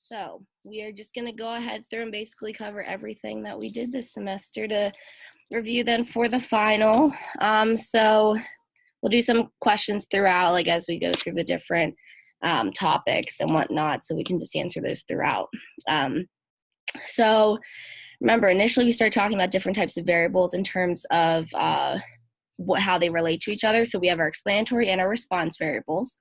So we are just going to go ahead through and basically cover everything that we did this semester to review then for the final. So we'll do some questions throughout, like as we go through the different topics and whatnot, so we can just answer those throughout. So remember, initially we started talking about different types of variables in terms of how they relate to each other. So we have our explanatory and our response variables.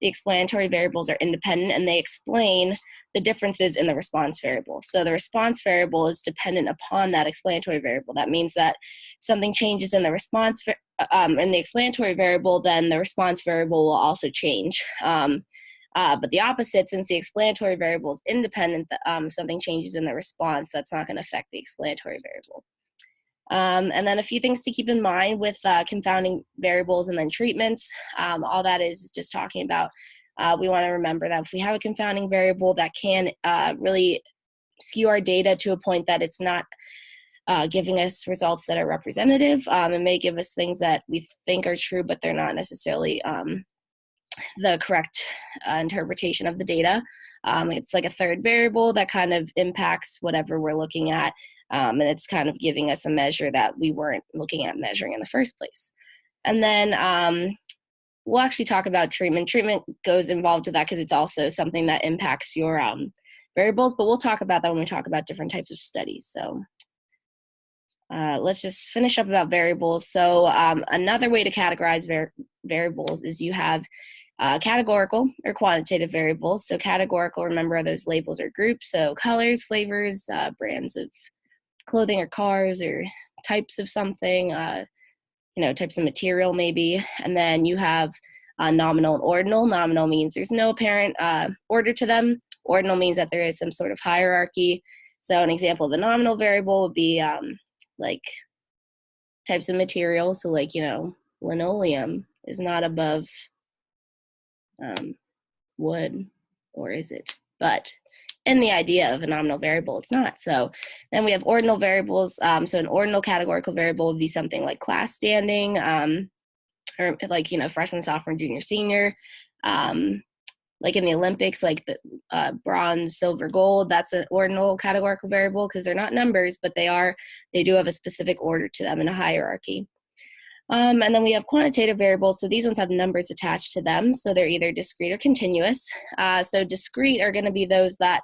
The explanatory variables are independent and they explain the differences in the response variable. So the response variable is dependent upon that explanatory variable. That means that if something changes in the response in the explanatory variable, then the response variable will also change. But the opposite, since the explanatory variable is independent, something changes in the response, that's not going to affect the explanatory variable. And then a few things to keep in mind with confounding variables and then treatments. All that is just talking about, we want to remember that if we have a confounding variable that can really skew our data to a point that it's not giving us results that are representative, it may give us things that we think are true, but they're not necessarily the correct interpretation of the data. It's like a third variable that kind of impacts whatever we're looking at. And it's kind of giving us a measure that we weren't looking at measuring in the first place. And then we'll actually talk about treatment. Treatment goes involved with that because it's also something that impacts your variables, but we'll talk about that when we talk about different types of studies. So let's just finish up about variables. So another way to categorize variables is you have categorical or quantitative variables. So categorical, remember, are those labels or groups. So colors, flavors, brands of clothing or cars or types of something, types of material maybe. And then you have nominal and ordinal. Nominal means there's no apparent order to them. Ordinal means that there is some sort of hierarchy. So an example of a nominal variable would be like types of material. So like, linoleum is not above wood, or is it? But in the idea of a nominal variable, it's not. So then we have ordinal variables. So an ordinal categorical variable would be something like class standing, or like, freshman, sophomore, junior, senior. Like in the Olympics, like the bronze, silver, gold, that's an ordinal categorical variable because they're not numbers, but they do have a specific order to them in a hierarchy. And then we have quantitative variables. So these ones have numbers attached to them. So they're either discrete or continuous. So discrete are going to be those that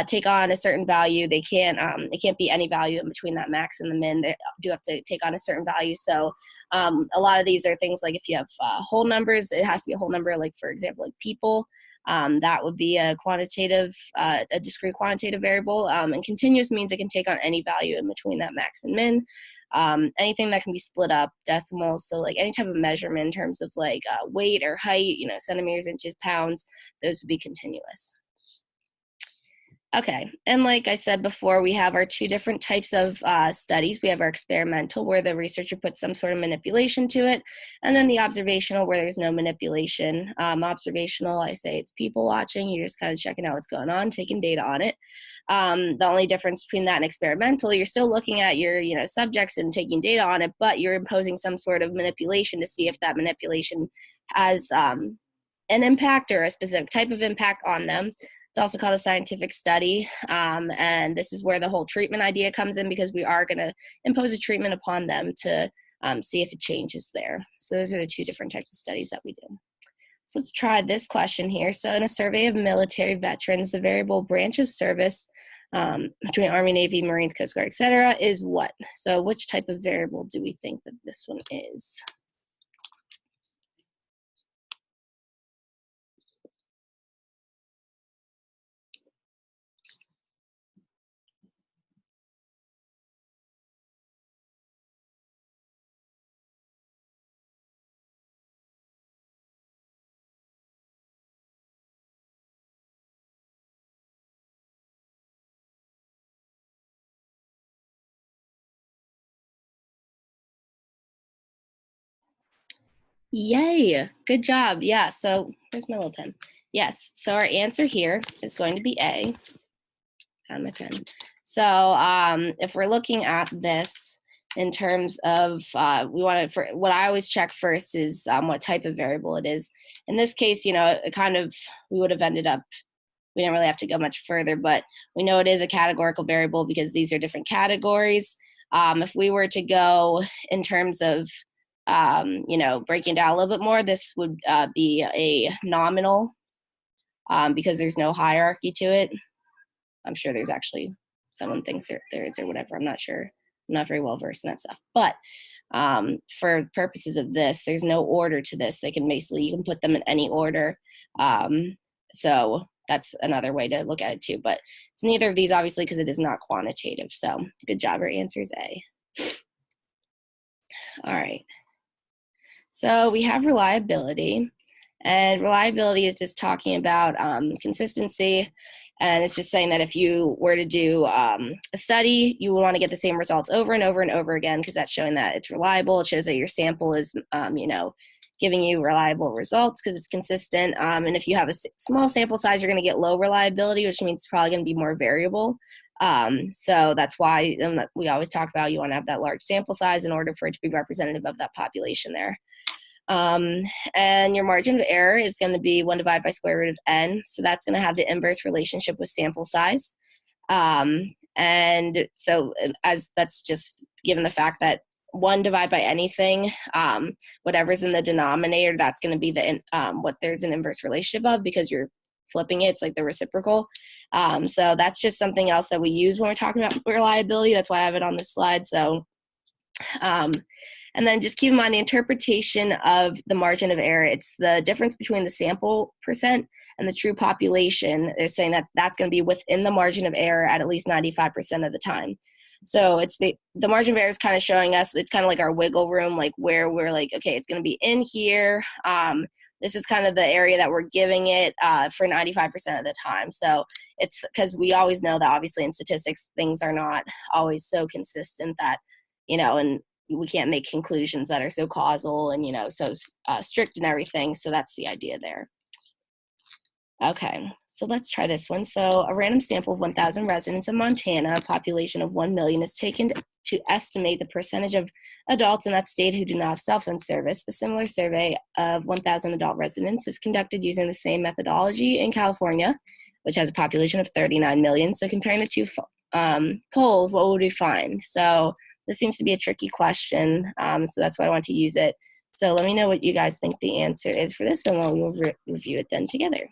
take on a certain value. It can't be any value in between that max and the min. They do have to take on a certain value. So a lot of these are things like if you have whole numbers, it has to be a whole number. Like for example, like people, that would be a discrete quantitative variable. And continuous means it can take on any value in between that max and min. Anything that can be split up, decimals, so like any type of measurement in terms of like weight or height, centimeters, inches, pounds, those would be continuous. Okay, and like I said before, we have our two different types of studies. We have our experimental, where the researcher puts some sort of manipulation to it, and then the observational, where there's no manipulation. Observational, I say it's people watching. You're just kind of checking out what's going on, taking data on it. The only difference between that and experimental, you're still looking at your subjects and taking data on it, but you're imposing some sort of manipulation to see if that manipulation has an impact or a specific type of impact on them. It's also called a scientific study, and this is where the whole treatment idea comes in, because we are going to impose a treatment upon them to see if it changes there. So those are the two different types of studies that we do. So let's try this question here. So in a survey of military veterans, the variable branch of service between Army, Navy, Marines, Coast Guard, etc. is what? So which type of variable do we think that this one is? Yay, good job. Yeah, so where's my little pen? Yes, so our answer here is going to be A. Found my pen. So if we're looking at this in terms of, what I always check first is what type of variable it is. In this case, we would have ended up we didn't really have to go much further, but we know it is a categorical variable because these are different categories. If we were to go in terms of, breaking down a little bit more, this would be a nominal because there's no hierarchy to it. I'm sure there's actually someone thinks there is or whatever. I'm not sure. I'm not very well versed in that stuff. But for purposes of this, there's no order to this. You can put them in any order. So that's another way to look at it too. But it's neither of these, obviously, because it is not quantitative. So good job. Our answer is A. All right. So we have reliability. And reliability is just talking about consistency. And it's just saying that if you were to do a study, you would want to get the same results over and over and over again, because that's showing that it's reliable. It shows that your sample is, giving you reliable results because it's consistent. And if you have a small sample size, you're going to get low reliability, which means it's probably going to be more variable. So that's why we always talk about you want to have that large sample size in order for it to be representative of that population there. And your margin of error is going to be 1 divided by square root of n. So that's going to have the inverse relationship with sample size. And so as that's just given the fact that 1 divided by anything, whatever's in the denominator, that's going to be the what there's an inverse relationship of, because you're flipping it. It's like the reciprocal. So that's just something else that we use when we're talking about reliability. That's why I have it on this slide. So and then just keep in mind the interpretation of the margin of error. It's the difference between the sample percent and the true population. They're saying that that's going to be within the margin of error at least 95% of the time. So the margin of error is kind of showing us, it's kind of like our wiggle room, like where we're like, okay, it's going to be in here. This is kind of the area that we're giving it for 95% of the time. So it's because we always know that obviously in statistics, things are not always so consistent that, and we can't make conclusions that are so causal and, so strict and everything. So that's the idea there. Okay, so let's try this one. So a random sample of 1,000 residents in Montana, a population of 1 million, is taken to estimate the percentage of adults in that state who do not have cell phone service. A similar survey of 1,000 adult residents is conducted using the same methodology in California, which has a population of 39 million. So comparing the two polls, what would we find? So this seems to be a tricky question, so that's why I want to use it. So let me know what you guys think the answer is for this, and we'll review it then together.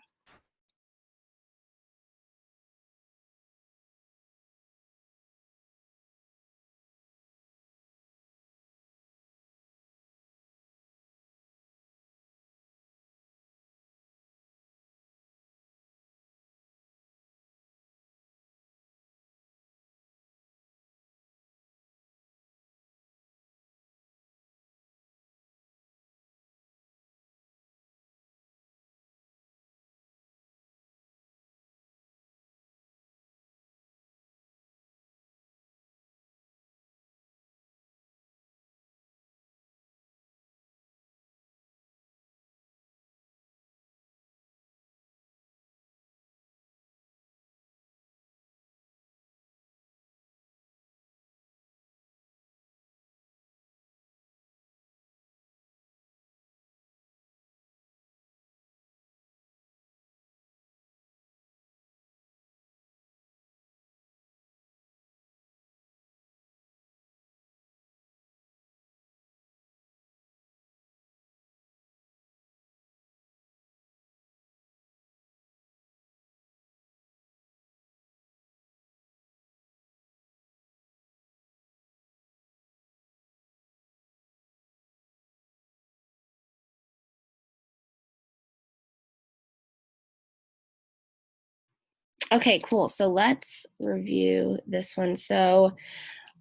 Okay, cool. So let's review this one. So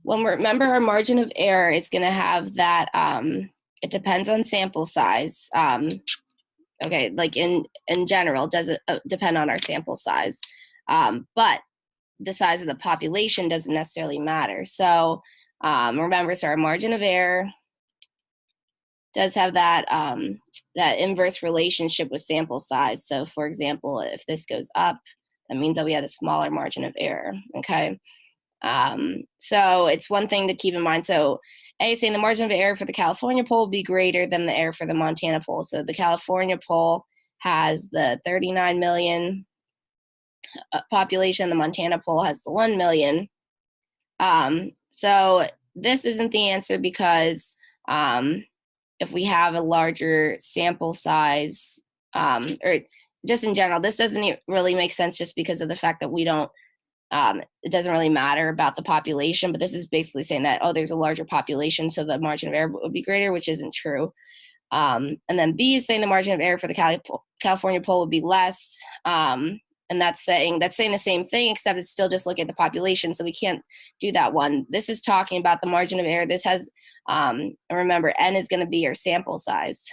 when we remember our margin of error, it's going to have that, it depends on sample size. Okay, like in general, it doesn't depend on our sample size. But the size of the population doesn't necessarily matter. So remember, so our margin of error does have that that inverse relationship with sample size. So for example, if this goes up, that means that we had a smaller margin of error, okay? So it's one thing to keep in mind. So A is saying the margin of error for the California poll will be greater than the error for the Montana poll. So the California poll has the 39 million population. The Montana poll has the 1 million. So this isn't the answer because if we have a larger sample size, or just in general, this doesn't really make sense just because of the fact that we don't, it doesn't really matter about the population, but this is basically saying that, oh, there's a larger population, so the margin of error would be greater, which isn't true. And then B is saying the margin of error for the California poll would be less. And that's saying the same thing, except it's still just looking at the population. So we can't do that one. This is talking about the margin of error. This has, remember, N is going to be your sample size.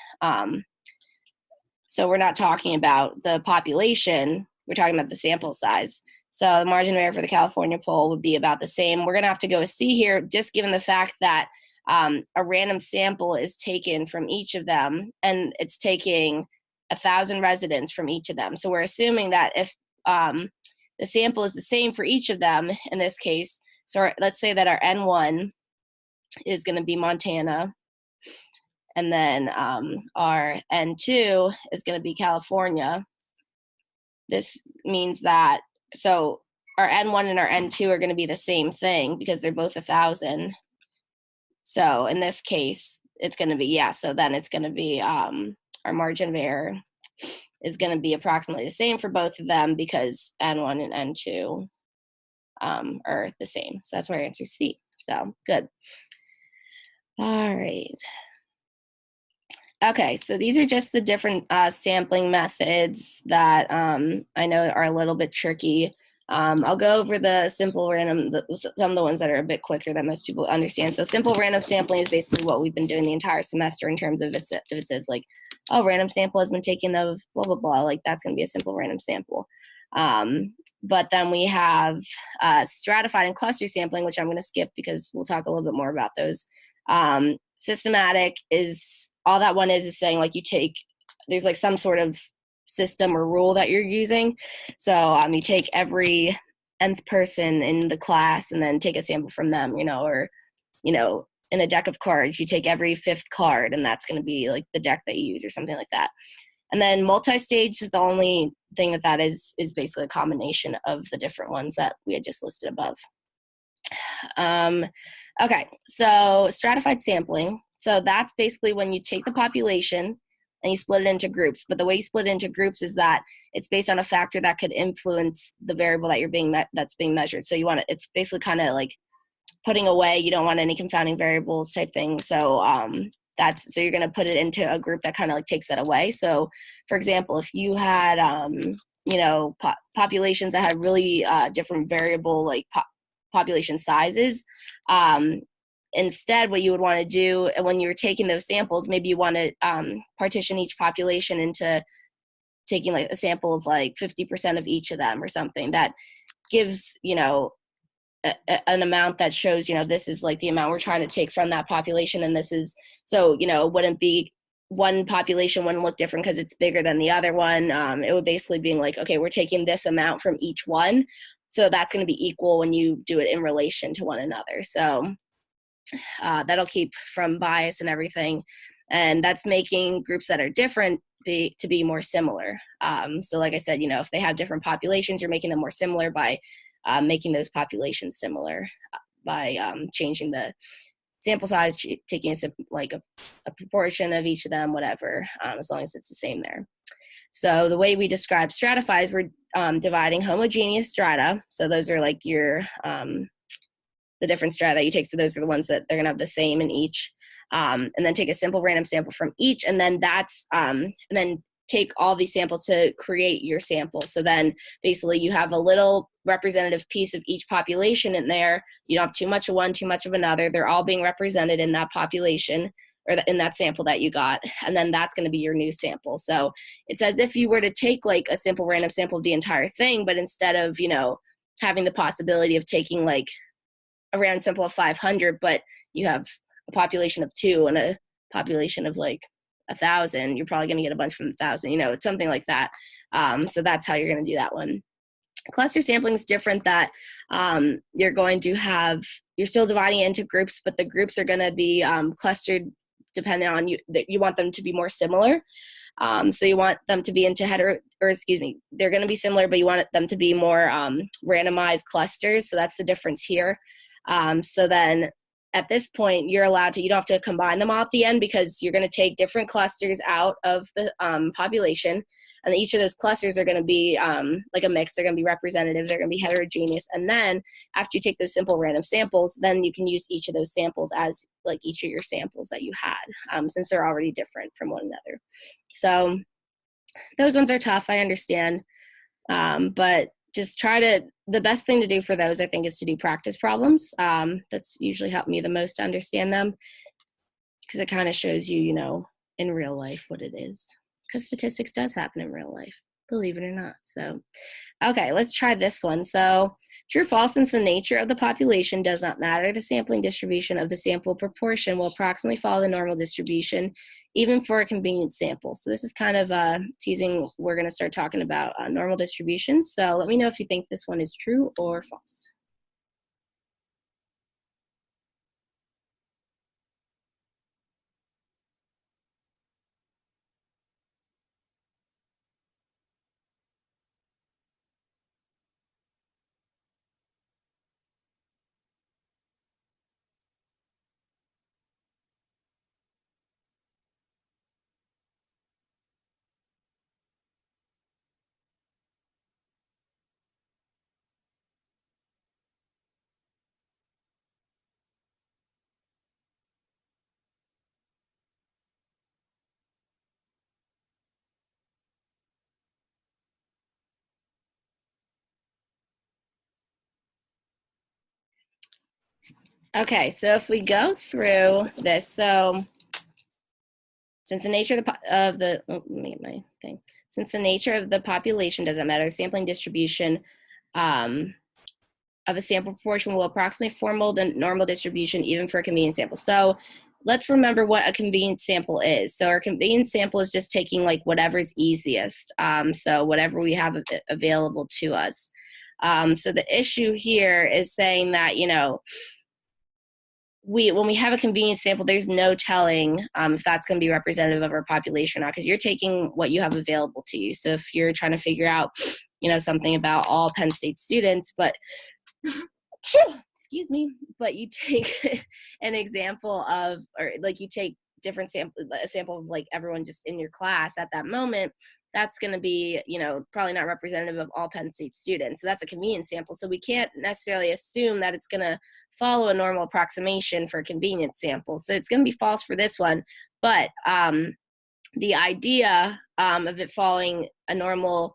So we're not talking about the population. We're talking about the sample size. So the margin of error for the California poll would be about the same. We're going to have to go with C here, just given the fact that a random sample is taken from each of them, and it's taking 1,000 residents from each of them. So we're assuming that if the sample is the same for each of them in this case, so let's say that our N1 is going to be Montana, and then our N2 is going to be California. This means that, so our N1 and our N2 are going to be the same thing because they're both 1,000. So in this case, it's going to be, so then it's going to be, our margin of error is going to be approximately the same for both of them because N1 and N2 are the same. So that's where our answer is C. So good. All right. Okay, so these are just the different sampling methods that I know are a little bit tricky. I'll go over the simple random, some of the ones that are a bit quicker that most people understand. So simple random sampling is basically what we've been doing the entire semester in terms of if it says like, oh, random sample has been taken of blah, blah, blah, like that's going to be a simple random sample. But then we have stratified and cluster sampling, which I'm going to skip because we'll talk a little bit more about those. Systematic is, all that one is saying like you take, there's like some sort of system or rule that you're using. So you take every nth person in the class and then take a sample from them, or, in a deck of cards, you take every fifth card and that's going to be like the deck that you use or something like that. And then multi-stage is the only thing that is basically a combination of the different ones that we had just listed above. Okay, so stratified sampling. So that's basically when you take the population and you split it into groups. But the way you split it into groups is that it's based on a factor that could influence the variable that that's being measured. So it's basically kind of like putting away, you don't want any confounding variables type thing. So so you're going to put it into a group that kind of like takes that away. So for example, if you had populations that had really different variable like population sizes, instead what you would want to do when you're taking those samples, maybe you want to partition each population into taking like a sample of like 50% of each of them or something that gives an amount that shows this is like the amount we're trying to take from that population, and this is, so it wouldn't be one population wouldn't look different because it's bigger than the other one. It would basically be like, okay, we're taking this amount from each one, so that's going to be equal when you do it in relation to one another. So that'll keep from bias and everything, and that's making groups that are different to be more similar. So like I said, if they have different populations, you're making them more similar by making those populations similar by changing the sample size, taking a proportion of each of them, whatever, as long as it's the same there. So the way we describe stratify is we're dividing homogeneous strata. So those are like your the different strata that you take. So those are the ones that they're going to have the same in each, and then take a simple random sample from each, and then and then take all these samples to create your sample. So then basically you have a little representative piece of each population in there. You don't have too much of one, too much of another. They're all being represented in that population or in that sample that you got. And then that's going to be your new sample. So it's as if you were to take like a simple random sample of the entire thing, but instead of, having the possibility of taking like a random sample of 500, but you have a population of 2 and a population of like 1,000, you're probably going to get a bunch from 1,000, it's something like that. So that's how you're going to do that one. Cluster sampling is different, that you're still dividing it into groups, but the groups are going to be clustered depending on that you want them to be more similar. So you want them to be into they're going to be similar, but you want them to be more randomized clusters. So that's the difference here. So then at this point, you don't have to combine them all at the end, because you're going to take different clusters out of the population. And each of those clusters are going to be like a mix. They're going to be representative. They're going to be heterogeneous. And then after you take those simple random samples, then you can use each of those samples as like each of your samples that you had, since they're already different from one another. So those ones are tough, I understand. But just the best thing to do for those, I think, is to do practice problems. That's usually helped me the most to understand them, because it kind of shows you, in real life what it is. Because statistics does happen in real life, believe it or not. So, okay, let's try this one. So, true or false, since the nature of the population does not matter, the sampling distribution of the sample proportion will approximately follow the normal distribution, even for a convenient sample. So this is kind of teasing. We're going to start talking about normal distributions. So let me know if you think this one is true or false. Okay, so if we go through this, so since the nature of the let me get my thing. Since the nature of the population doesn't matter, sampling distribution of a sample proportion will approximately formal the normal distribution, even for a convenient sample. So let's remember what a convenient sample is. So our convenient sample is just taking like whatever's easiest. So whatever we have available to us. So the issue here is saying that, when we have a convenient sample, there's no telling if that's going to be representative of our population or not, because you're taking what you have available to you. So if you're trying to figure out, something about all Penn State students, but excuse me, but you take an example of, or like you take a sample of like everyone just in your class at that moment, that's going to be, probably not representative of all Penn State students. So that's a convenient sample. So we can't necessarily assume that it's going to follow a normal approximation for a convenient sample. So it's going to be false for this one. But the idea of it following a normal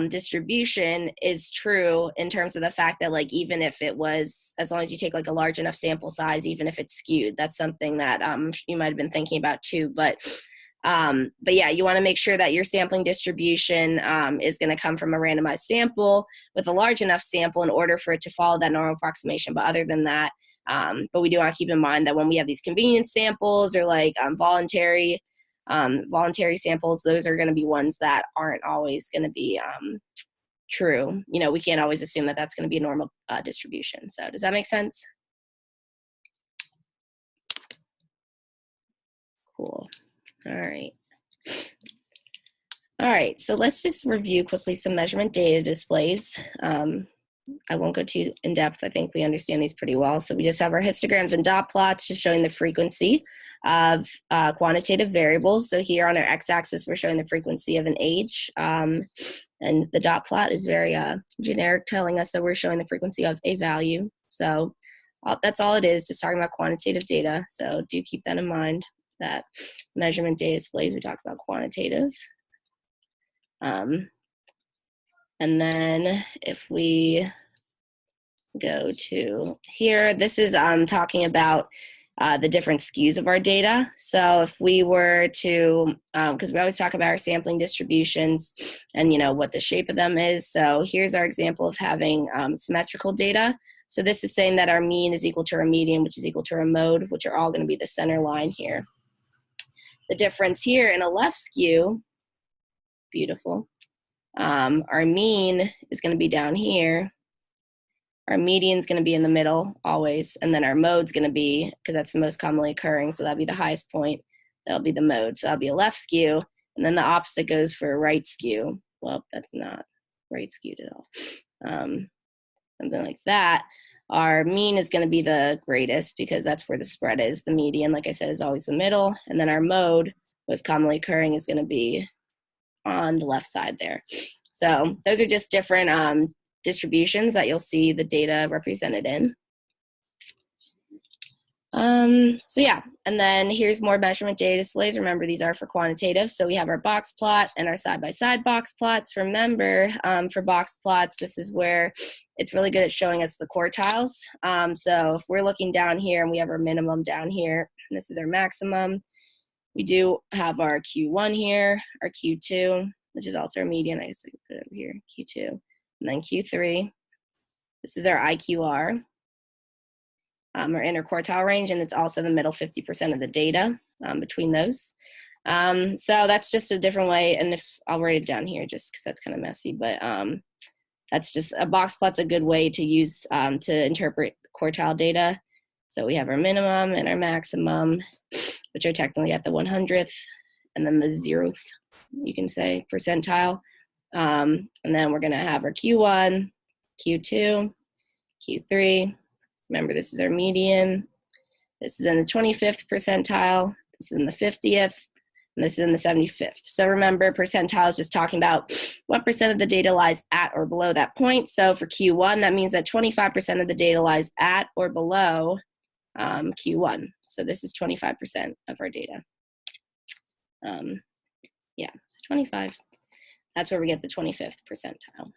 distribution is true in terms of the fact that, like, even if it was, as long as you take like a large enough sample size, even if it's skewed, that's something that you might have been thinking about too. But yeah, you want to make sure that your sampling distribution is going to come from a randomized sample with a large enough sample in order for it to follow that normal approximation. But other than that, but we do want to keep in mind that when we have these convenience samples or like voluntary samples, those are going to be ones that aren't always going to be true. We can't always assume that that's going to be a normal distribution. So does that make sense? Cool. All right. All right, so let's just review quickly some measurement data displays. I won't go too in depth. I think we understand these pretty well. So we just have our histograms and dot plots just showing the frequency of quantitative variables. So here on our x-axis, we're showing the frequency of an age. And the dot plot is very generic, telling us that we're showing the frequency of a value. So that's all it is, just talking about quantitative data. So do keep that in mind, that measurement data displays, we talk about quantitative. And then if we go to here, this is talking about the different skews of our data. So if we were to, because we always talk about our sampling distributions and what the shape of them is. So here's our example of having symmetrical data. So this is saying that our mean is equal to our median, which is equal to our mode, which are all going to be the center line here. The difference here in a left skew, beautiful. Our mean is going to be down here. Our median is going to be in the middle always. And then our mode's going to be, because that's the most commonly occurring, so that'll be the highest point. That'll be the mode. So that'll be a left skew. And then the opposite goes for right skew. Well, that's not right skewed at all. Something like that. Our mean is going to be the greatest because that's where the spread is. The median, like I said, is always the middle. And then our mode, most commonly occurring, is going to be on the left side there. So those are just different distributions that you'll see the data represented in. So yeah, and then here's more measurement data displays. Remember, these are for quantitative. So we have our box plot and our side-by-side box plots. Remember, for box plots, this is where it's really good at showing us the quartiles. So if we're looking down here and we have our minimum down here, and this is our maximum, we do have our Q1 here, our Q2, which is also our median. I guess I could put it over here, Q2, and then Q3. This is our IQR. Or interquartile range, and it's also the middle 50% of the data between those. So that's just a different way, and if I'll write it down here just because that's kind of messy, but that's just a box plot's a good way to use to interpret quartile data. So we have our minimum and our maximum, which are technically at the 100th, and then the 0th, you can say, percentile. And then we're going to have our Q1, Q2, Q3. Remember, this is our median. This is in the 25th percentile. This is in the 50th. And this is in the 75th. So remember, percentile is just talking about what percent of the data lies at or below that point. So for Q1, that means that 25% of the data lies at or below Q1. So this is 25% of our data. Yeah, so 25. That's where we get the 25th percentile.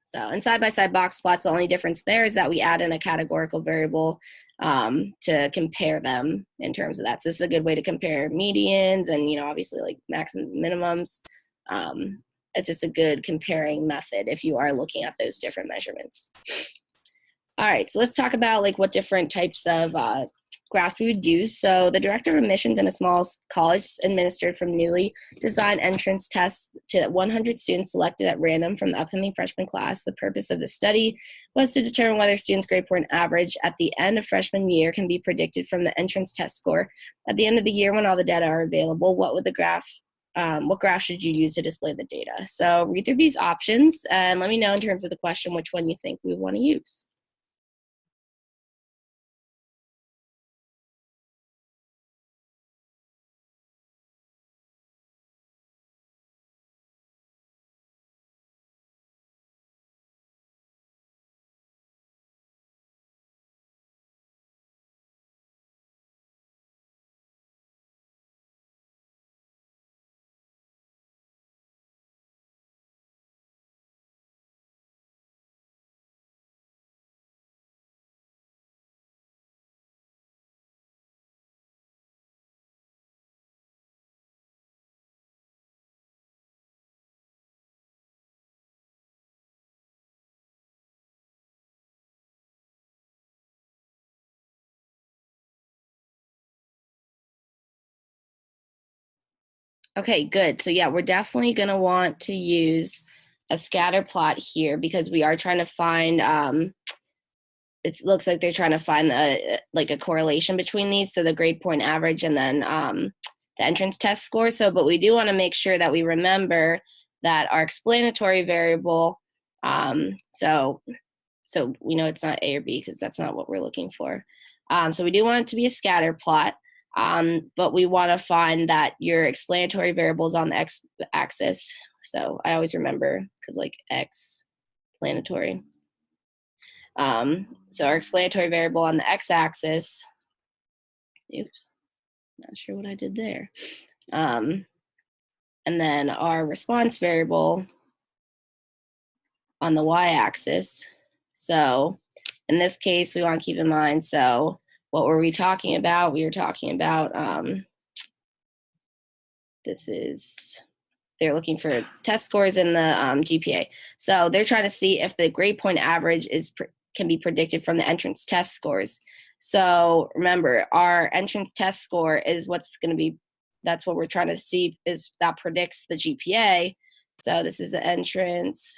So in side-by-side box plots, the only difference there is that we add in a categorical variable to compare them in terms of that. So this is a good way to compare medians and, you know, obviously like maximum minimums. It's just a good comparing method if you are looking at those different measurements. All right, so let's talk about like what different types of graphs we would use. So the director of admissions in a small college administered from newly designed entrance tests to 100 students selected at random from the upcoming freshman class. The purpose of the study was to determine whether students' grade point average at the end of freshman year can be predicted from the entrance test score. At the end of the year, when all the data are available, what graph should you use to display the data? So read through these options and let me know in terms of the question which one you think we want to use. Okay, good. So yeah, we're definitely going to want to use a scatter plot here because we are trying to find, it looks like they're trying to find like a correlation between these. So the grade point average and then the entrance test score. So, but we do want to make sure that we remember that our explanatory variable, so we know it's not A or B because that's not what we're looking for. So we do want it to be a scatter plot. But we want to find that your explanatory variable is on the x-axis. So I always remember because like explanatory. So our explanatory variable on the x-axis, oops, not sure what I did there. And then our response variable on the y-axis. So in this case, we want to keep in mind, so what were we talking about? We were talking about, they're looking for test scores in the GPA. So they're trying to see if the grade point average can be predicted from the entrance test scores. So remember, our entrance test score is what's going to be, that's what we're trying to see is that predicts the GPA. So this is the entrance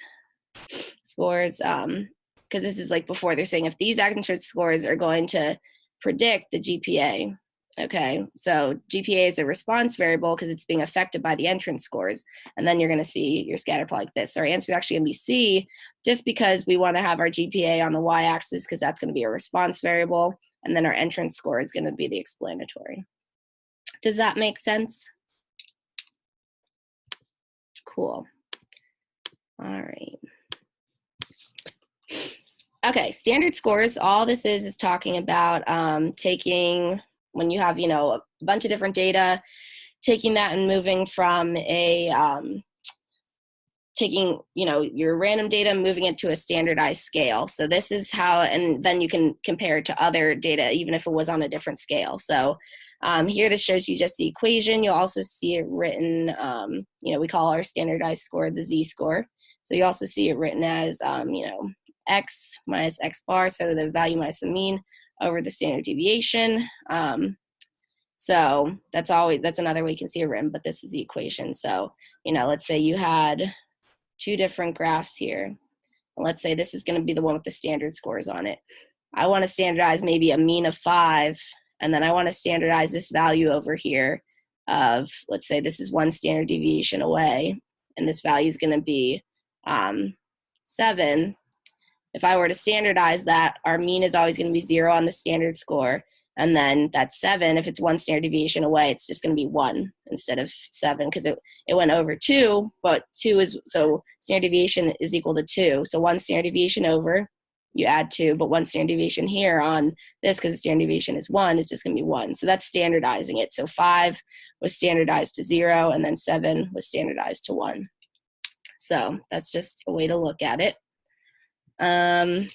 scores, because this is like before they're saying if these entrance scores are going to predict the GPA, Okay, so GPA is a response variable because it's being affected by the entrance scores. And then you're going to see your scatter plot like this. So our answer is actually going to be C, just because we want to have our GPA on the y-axis because that's going to be a response variable. And then our entrance score is going to be the explanatory. Does that make sense? Cool. All right. Okay, standard scores, all this is talking about taking, when you have, a bunch of different data, taking that and moving from taking, your random data, moving it to a standardized scale. So this is how, and then you can compare it to other data, even if it was on a different scale. So here, this shows you just the equation. You'll also see it written, we call our standardized score the z-score. So you also see it written as, x minus x bar, so the value minus the mean over the standard deviation. So that's another way you can see it written, but this is the equation. So, let's say you had two different graphs here. Let's say this is going to be the one with the standard scores on it. I want to standardize maybe a mean of 5, and then I want to standardize this value over here of, let's say this is 1 standard deviation away, and this value is going to be 7. If I were to standardize that, our mean is always going to be 0 on the standard score. And then that's 7. If it's 1 standard deviation away, it's just going to be 1 instead of 7 because it went over 2, but 2 is, so standard deviation is equal to 2. So 1 standard deviation over, you add 2, but 1 standard deviation here on this, because the standard deviation is 1, is just going to be 1. So that's standardizing it. So 5 was standardized to 0, and then 7 was standardized to 1. So that's just a way to look at it. And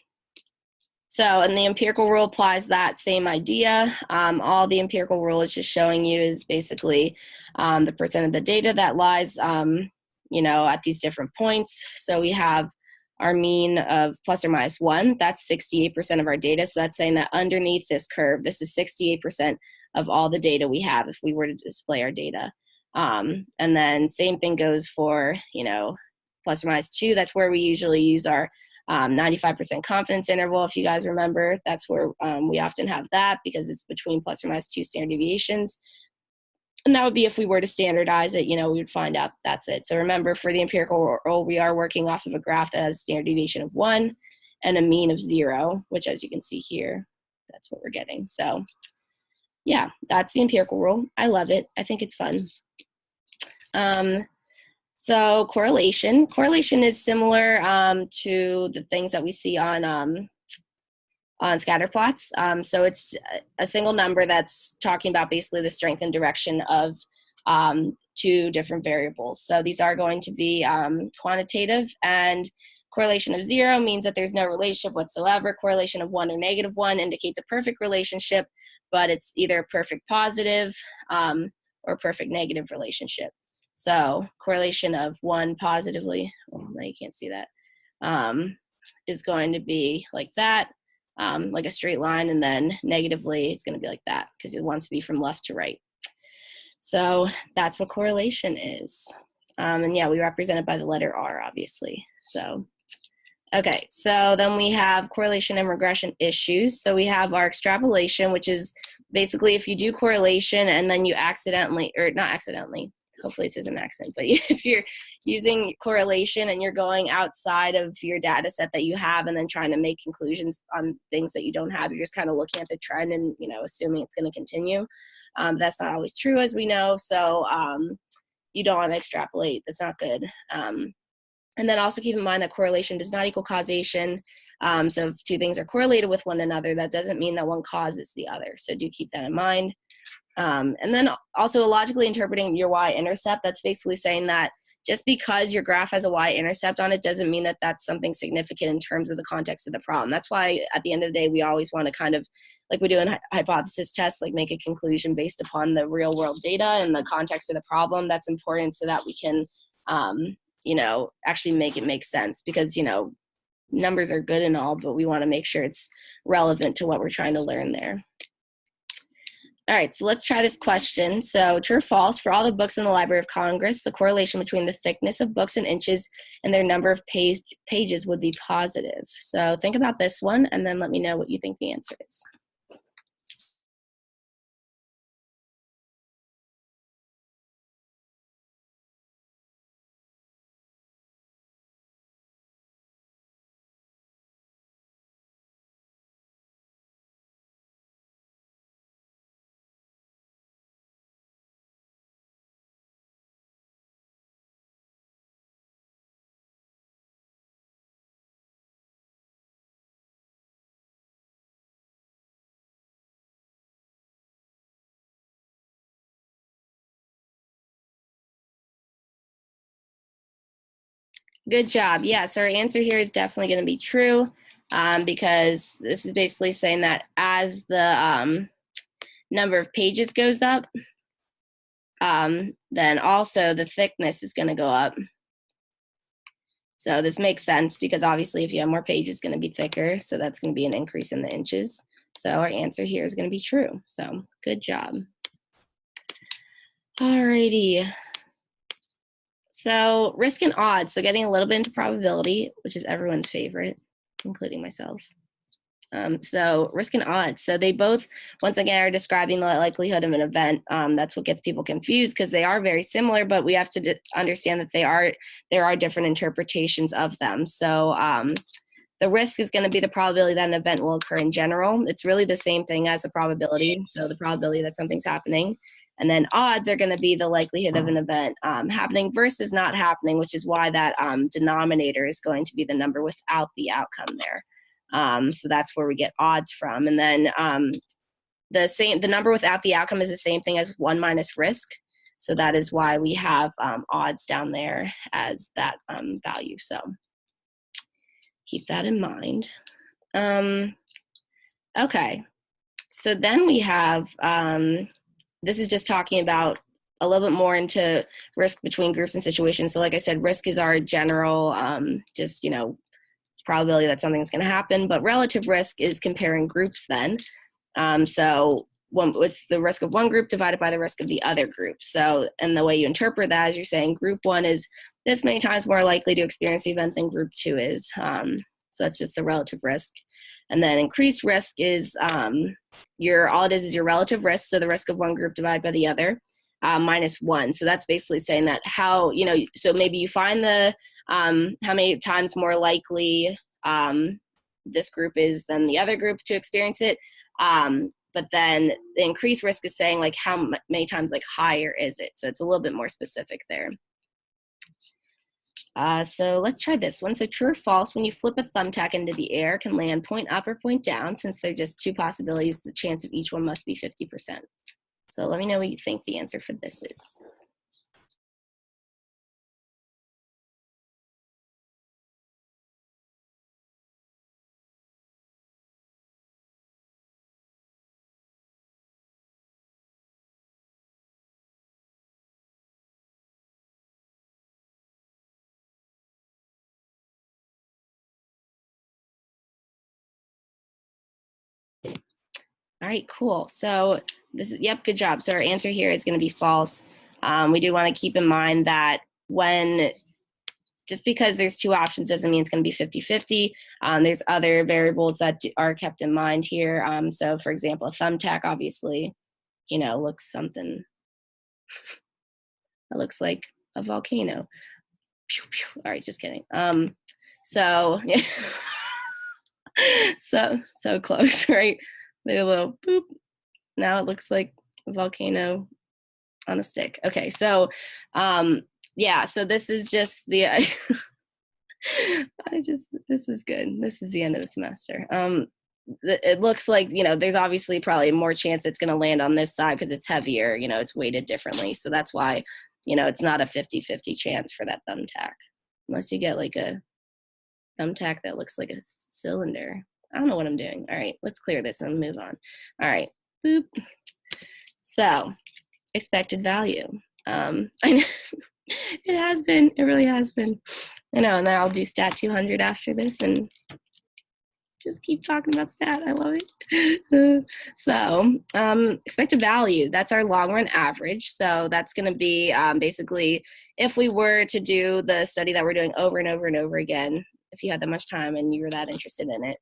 the empirical rule applies that same idea. All the empirical rule is just showing you is basically the percent of the data that lies, at these different points. So we have our mean of plus or minus 1. That's 68% of our data. So that's saying that underneath this curve, this is 68% of all the data we have if we were to display our data. And then same thing goes for, plus or minus 2. That's where we usually use our 95% confidence interval. If you guys remember, that's where we often have that because it's between plus or minus 2 standard deviations. And that would be if we were to standardize it, we would find out that's it. So remember, for the empirical rule, we are working off of a graph that has standard deviation of 1 and a mean of 0, which, as you can see here, that's what we're getting. So yeah, that's the empirical rule. I love it. I think it's fun. So correlation is similar to the things that we see on scatter plots. So it's a single number that's talking about basically the strength and direction of 2 different variables. So these are going to be quantitative, and correlation of 0 means that there's no relationship whatsoever. Correlation of 1 or negative 1 indicates a perfect relationship, but it's either a perfect positive or perfect negative relationship. So correlation of 1 positively, well, now you can't see that, is going to be like that, like a straight line, and then negatively it's going to be like that because it wants to be from left to right. So that's what correlation is. And yeah, we represent it by the letter R, obviously. So, okay, so then we have correlation and regression issues. So we have our extrapolation, which is basically if you do correlation and then you accidentally, or not accidentally, hopefully this isn't an accident, but if you're using correlation and you're going outside of your data set that you have and then trying to make conclusions on things that you don't have, you're just kind of looking at the trend and, assuming it's going to continue. That's not always true, as we know. So you don't want to extrapolate. That's not good. And then also keep in mind that correlation does not equal causation. So if 2 things are correlated with one another, that doesn't mean that one causes the other. So do keep that in mind. And then also logically interpreting your y-intercept, that's basically saying that just because your graph has a y-intercept on it doesn't mean that that's something significant in terms of the context of the problem. That's why at the end of the day, we always want to kind of, like we do in hypothesis tests, like make a conclusion based upon the real world data and the context of the problem. That's important so that we can, actually make it make sense because, numbers are good and all, but we want to make sure it's relevant to what we're trying to learn there. All right, so let's try this question. So true or false, for all the books in the Library of Congress, the correlation between the thickness of books in inches and their number of pages would be positive. So think about this one and then let me know what you think the answer is. Good job. Yes, our answer here is definitely going to be true, because this is basically saying that as the number of pages goes up, then also the thickness is going to go up. So this makes sense because obviously if you have more pages, it's going to be thicker. So that's going to be an increase in the inches. So our answer here is going to be true. So good job. Alrighty. So risk and odds. So getting a little bit into probability, which is everyone's favorite, including myself. So risk and odds. So they both, once again, are describing the likelihood of an event. That's what gets people confused because they are very similar, but we have to understand that there are different interpretations of them. So the risk is going to be the probability that an event will occur in general. It's really the same thing as the probability. So the probability that something's happening. And then odds are going to be the likelihood of an event happening versus not happening, which is why that denominator is going to be the number without the outcome there. So that's where we get odds from. And then the number without the outcome is the same thing as 1 minus risk. So that is why we have odds down there as that value. So keep that in mind. Okay, so then we have, this is just talking about a little bit more into risk between groups and situations. So like I said, risk is our general, just, probability that something's going to happen, but relative risk is comparing groups then. So what's the risk of one group divided by the risk of the other group? So, and the way you interpret that is you're saying group one is this many times more likely to experience the event than group two is. So that's just the relative risk. And then increased risk is all it is your relative risk, so the risk of one group divided by the other, minus one. So that's basically saying that so maybe you find the how many times more likely this group is than the other group to experience it. But then the increased risk is saying like how many times like higher is it? So it's a little bit more specific there. So let's try this one. So true or false, when you flip a thumbtack into the air, can land point up or point down. Since they're just two possibilities, the chance of each one must be 50%. So let me know what you think the answer for this is. All right, cool. So this is, yep, good job. So our answer here is going to be false. We do want to keep in mind that just because there's two options doesn't mean it's going to be 50-50. There's other variables that are kept in mind here. So for example, a thumbtack obviously, looks something, it looks like a volcano. All right, just kidding. So so close, right? They a little boop. Now it looks like a volcano on a stick. Okay, so yeah, so this is just the this is good. This is the end of the semester. It looks like, there's obviously probably more chance it's going to land on this side because it's heavier, it's weighted differently. So that's why, it's not a 50-50 chance for that thumbtack. Unless you get like a thumbtack that looks like a cylinder. I don't know what I'm doing. All right, let's clear this and move on. All right, boop. So, expected value. I know it really has been. I know, and then I'll do stat 200 after this and just keep talking about stat. I love it. So expected value, that's our long run average. So that's going to be basically if we were to do the study that we're doing over and over and over again, if you had that much time and you were that interested in it,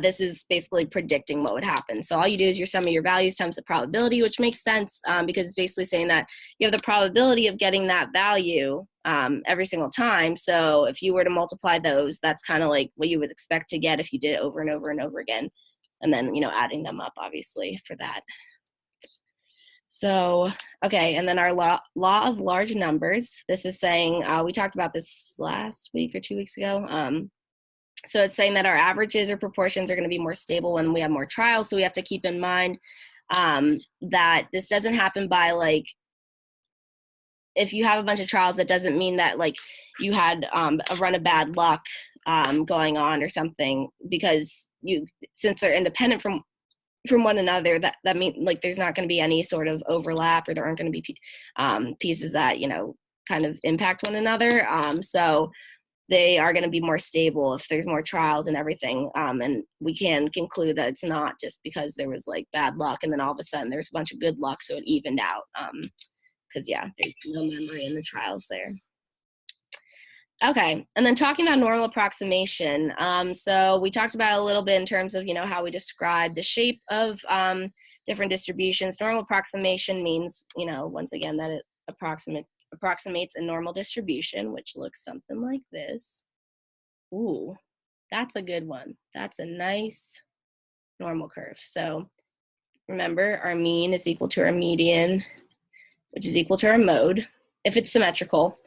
this is basically predicting what would happen. So all you do is your sum of your values times the probability, which makes sense because it's basically saying that you have the probability of getting that value every single time. So if you were to multiply those, that's kind of like what you would expect to get if you did it over and over and over again. And then, adding them up, obviously, for that. So, okay, and then our law of large numbers. This is saying, we talked about this last week or 2 weeks ago. So it's saying that our averages or proportions are going to be more stable when we have more trials. So we have to keep in mind that this doesn't happen by like if you have a bunch of trials, that doesn't mean that like you had a run of bad luck going on or something, because since they're independent from one another, that means like there's not going to be any sort of overlap, or there aren't going to be pieces that kind of impact one another. So they are going to be more stable if there's more trials and everything. And we can conclude that it's not just because there was like bad luck and then all of a sudden there's a bunch of good luck, so it evened out. Because there's no memory in the trials there. Okay, and then talking about normal approximation. So we talked about a little bit in terms of how we describe the shape of different distributions. Normal approximation means once again that it approximates a normal distribution, which looks something like this. Ooh, that's a good one. That's a nice normal curve. So remember, our mean is equal to our median, which is equal to our mode, if it's symmetrical.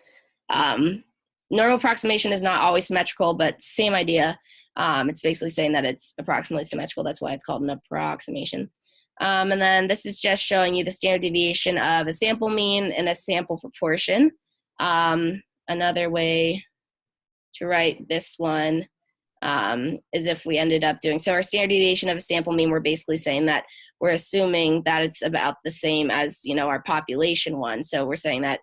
Normal approximation is not always symmetrical, but same idea. It's basically saying that it's approximately symmetrical. That's why it's called an approximation. And then this is just showing you the standard deviation of a sample mean and a sample proportion. Another way to write this one is if we ended up doing, so our standard deviation of a sample mean, we're basically saying that we're assuming that it's about the same as, our population one. So we're saying that,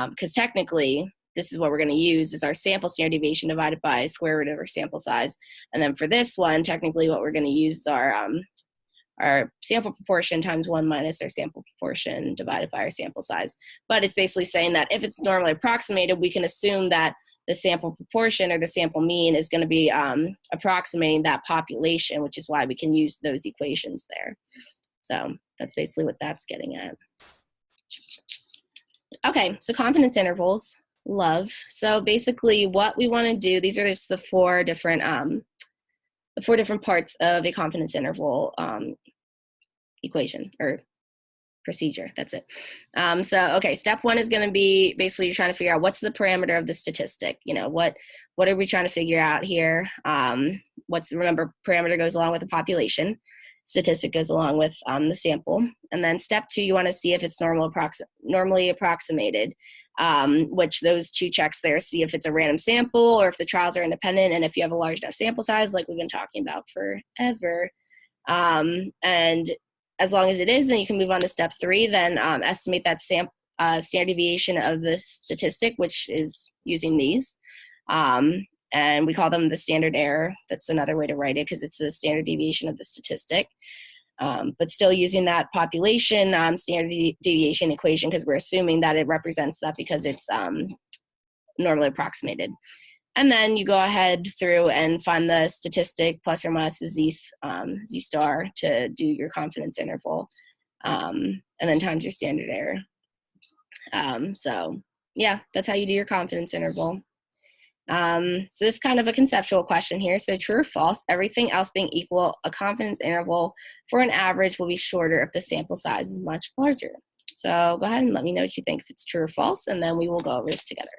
because technically, this is what we're going to use is our sample standard deviation divided by square root of our sample size. And then for this one, technically what we're going to use is our sample proportion times 1 minus our sample proportion divided by our sample size. But it's basically saying that if it's normally approximated, we can assume that the sample proportion or the sample mean is going to be approximating that population, which is why we can use those equations there. So that's basically what that's getting at. Okay, so confidence intervals. Love. So basically what we want to do, these are just the four different parts of a confidence interval equation or procedure. That's it. Okay, step one is going to be basically you're trying to figure out what's the parameter of the statistic. What are we trying to figure out here? Remember, parameter goes along with the population. Statistic goes along with the sample. And then step two, you want to see if it's normally approximated, which those two checks there see if it's a random sample or if the trials are independent and if you have a large enough sample size like we've been talking about forever. And as long as it is, then you can move on to step three, then estimate that standard deviation of the statistic, which is using these. And we call them the standard error. That's another way to write it because it's the standard deviation of the statistic. But still using that population standard deviation equation because we're assuming that it represents that because it's normally approximated. And then you go ahead through and find the statistic plus or minus z star to do your confidence interval, and then times your standard error. So yeah, that's how you do your confidence interval. So this is kind of a conceptual question here. So true or false, everything else being equal, a confidence interval for an average will be shorter if the sample size is much larger. So go ahead and let me know what you think, if it's true or false, and then we will go over this together.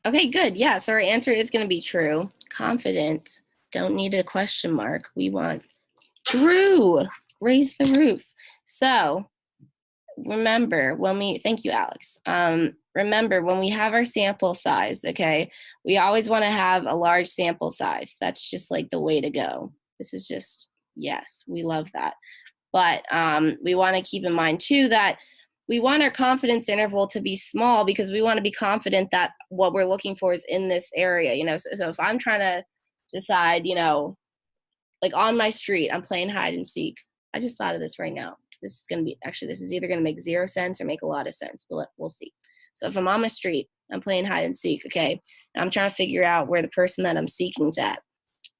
Okay, good. Yeah, so our answer is going to be true. Confident. Don't need a question mark. We want true. Raise the roof. So remember thank you, Alex. Remember when we have our sample size, okay, we always want to have a large sample size. That's just like the way to go. This is just, yes, we love that. But we want to keep in mind too that we want our confidence interval to be small because we want to be confident that what we're looking for is in this area, so if I'm trying to decide, like on my street, I'm playing hide and seek. I just thought of this right now. This is either going to make 0 sense or make a lot of sense, but we'll see. So if I'm on my street I'm playing hide and seek, okay? And I'm trying to figure out where the person that I'm seeking's at.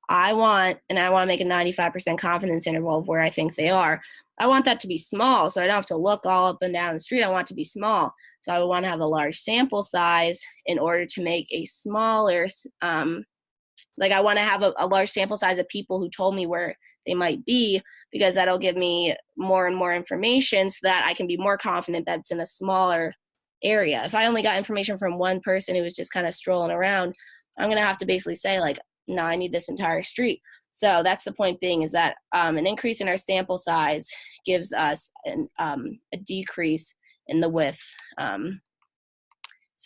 I want to make a 95% confidence interval of where I think they are. I want that to be small, so I don't have to look all up and down the street. I want it to be small. So I would want to have a large sample size in order to make a smaller, I want to have a large sample size of people who told me where they might be, because that'll give me more and more information so that I can be more confident that it's in a smaller area. If I only got information from one person who was just kind of strolling around, I'm going to have to basically say, like, no, I need this entire street. So that's the point being, is that an increase in our sample size gives us a decrease in the width. So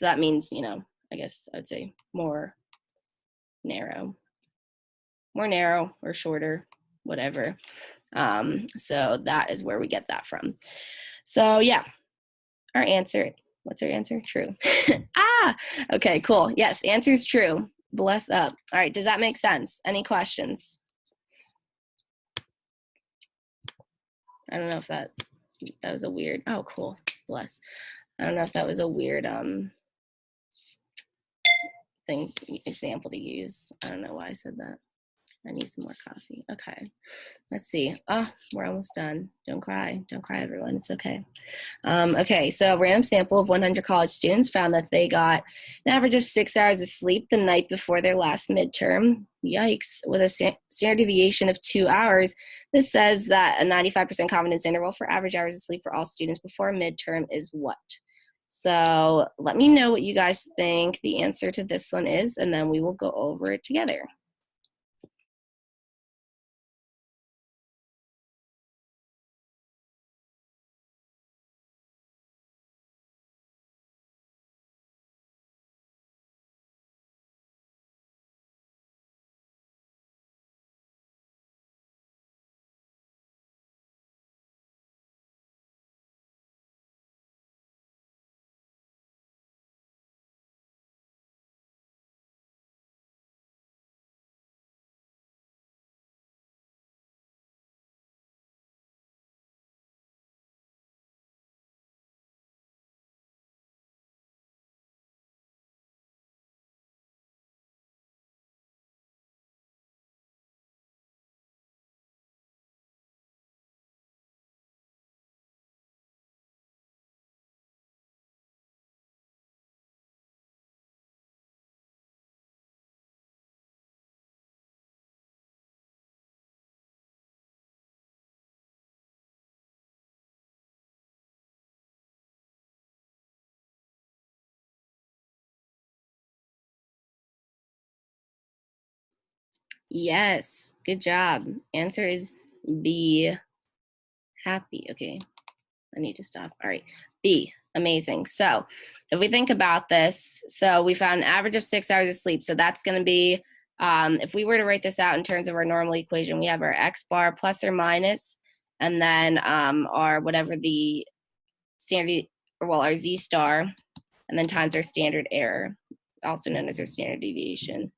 that means, I guess I would say more narrow or shorter, whatever. So that is where we get that from. So yeah, our answer, what's our answer? True. Okay, cool. Yes, answer is true. Bless up. All right, does that make sense? Any questions? I don't know if that was a weird, oh, cool, bless. I don't know if that was a weird example to use. I don't know why I said that. I need some more coffee. Okay, let's see. Oh, we're almost done. Don't cry, everyone. It's okay. Okay, so a random sample of 100 college students found that they got an average of 6 hours of sleep the night before their last midterm. Yikes, with a standard deviation of 2 hours. This says that a 95% confidence interval for average hours of sleep for all students before midterm is what? So let me know what you guys think the answer to this one is, and then we will go over it together. Yes, good job. Answer is B, happy. Okay, I need to stop. All right, B, amazing. So if we think about this, so we found an average of 6 hours of sleep. So that's going to be, if we were to write this out in terms of our normal equation, we have our X bar plus or minus, and then our whatever the standard, our Z star, and then times our standard error, also known as our standard deviation.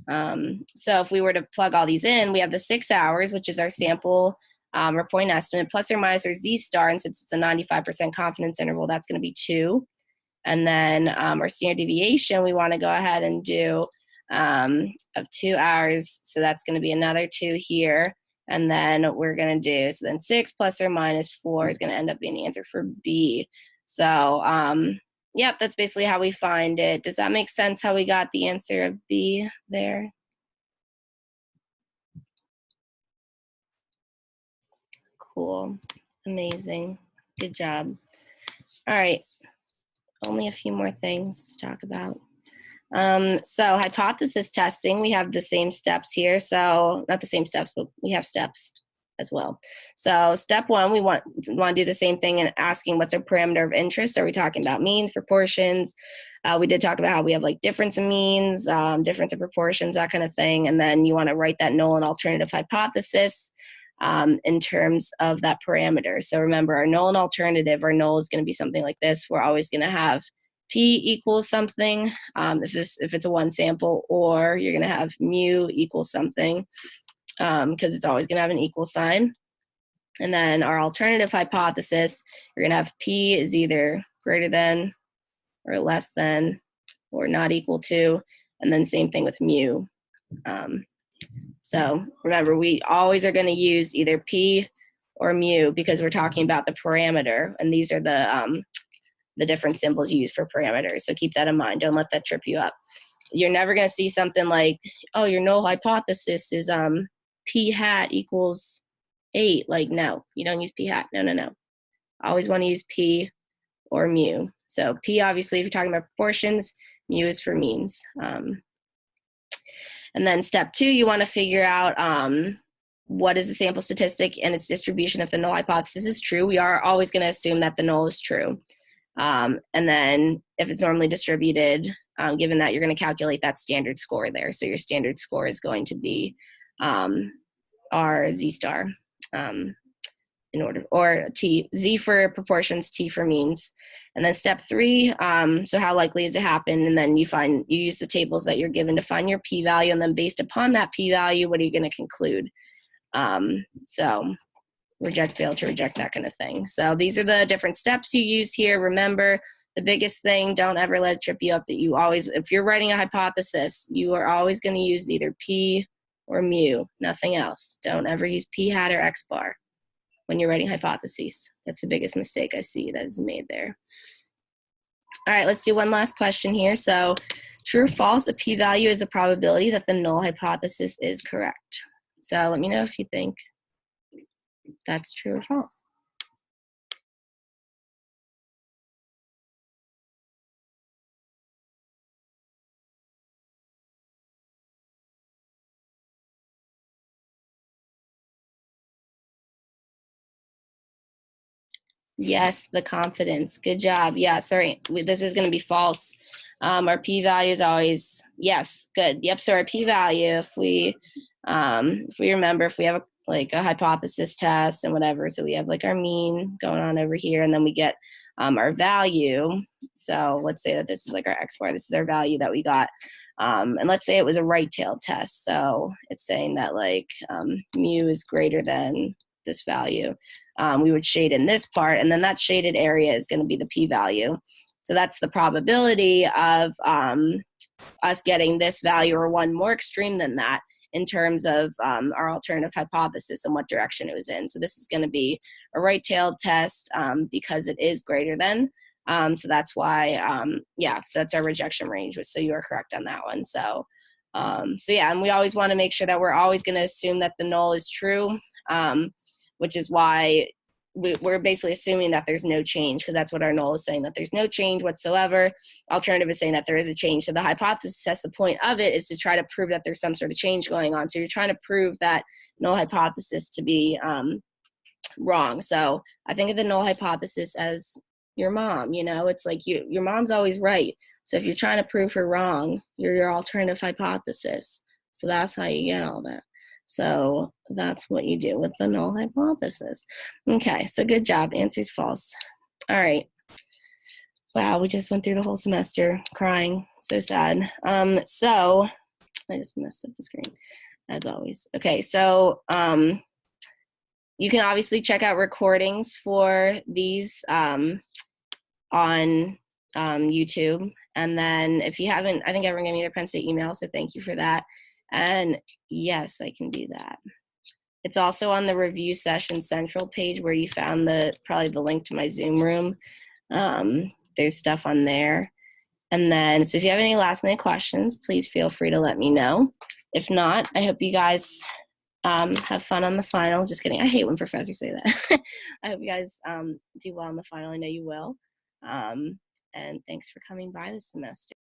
So if we were to plug all these in, we have the 6 hours, which is our sample or point estimate, plus or minus our Z star, and since it's a 95% confidence interval, that's going to be 2. And then our standard deviation, we want to go ahead and do of 2 hours, so that's going to be another 2 here. And then we're going to do, so then 6 plus or minus 4 is going to end up being the answer for B. So yep, that's basically how we find it. Does that make sense how we got the answer of B there? Cool, amazing, good job. All right, only a few more things to talk about. So hypothesis testing, we have the same steps here. So not the same steps, but we have steps as well. So step 1, we want to do the same thing and asking what's our parameter of interest. Are we talking about means, proportions? We did talk about how we have like difference in means, difference in proportions, that kind of thing. And then you want to write that null and alternative hypothesis in terms of that parameter. So remember, our null and alternative, our null is going to be something like this. We're always going to have P equals something if it's a one sample, or you're going to have mu equals something because it's always going to have an equal sign. And then our alternative hypothesis, you're going to have P is either greater than or less than or not equal to, and then same thing with mu. So remember, we always are going to use either p or mu because we're talking about the parameter, and these are the different symbols used for parameters. So keep that in mind. Don't let that trip you up. You're never going to see something like, oh, your null hypothesis is p hat equals 8. Like, no, you don't use p hat. No. Always want to use p or mu. So p, obviously, if you're talking about proportions, mu is for means. And then step 2, you want to figure out what is the sample statistic and its distribution if the null hypothesis is true. We are always going to assume that the null is true. And then if it's normally distributed, given that, you're going to calculate that standard score there. So your standard score is going to be R Z star in order, or T, Z for proportions, T for means. And then step 3, so how likely is it happen? And then you use the tables that you're given to find your p-value, and then based upon that p-value, what are you going to conclude? So reject, fail to reject, that kind of thing. So these are the different steps you use here. Remember, the biggest thing, don't ever let it trip you up that you always, if you're writing a hypothesis, you are always going to use either p or mu, nothing else. Don't ever use p hat or x bar when you're writing hypotheses. That's the biggest mistake I see that is made there. All right, let's do one last question here. So true or false, a p-value is the probability that the null hypothesis is correct. So let me know if you think that's true or false. Yes, the confidence. Good job. Yeah, sorry, this is going to be false. Our p-value is always, yes, good. Yep, so our p-value, if we remember, if we have a hypothesis test and whatever, so we have like our mean going on over here, and then we get our value. So let's say that this is like our x bar, this is our value that we got. And let's say it was a right-tailed test. So it's saying that like mu is greater than this value. We would shade in this part, and then that shaded area is going to be the p-value. So that's the probability of us getting this value or one more extreme than that in terms of our alternative hypothesis and what direction it was in. So this is going to be a right-tailed test because it is greater than. So that's why, yeah, so that's our rejection range. So you are correct on that one. So yeah, and we always want to make sure that we're always going to assume that the null is true, which is why we're basically assuming that there's no change, because that's what our null is saying, that there's no change whatsoever. Alternative is saying that there is a change. So the hypothesis, the point of it is to try to prove that there's some sort of change going on. So you're trying to prove that null hypothesis to be wrong. So I think of the null hypothesis as your mom, you know, it's like your mom's always right. So if you're trying to prove her wrong, you're your alternative hypothesis. So that's how you get all that. So that's what you do with the null hypothesis. Okay, so good job. Answer's false. All right. Wow, we just went through the whole semester crying. So sad. So I just messed up the screen, as always. Okay, so you can obviously check out recordings for these on YouTube. And then if you haven't, I think everyone gave me their Penn State email, so thank you for that. And yes, I can do that. It's also on the Review Session Central page where you found probably the link to my Zoom room. There's stuff on there. And then, so if you have any last minute questions, please feel free to let me know. If not, I hope you guys have fun on the final. Just kidding. I hate when professors say that. I hope you guys do well on the final. I know you will. And thanks for coming by this semester.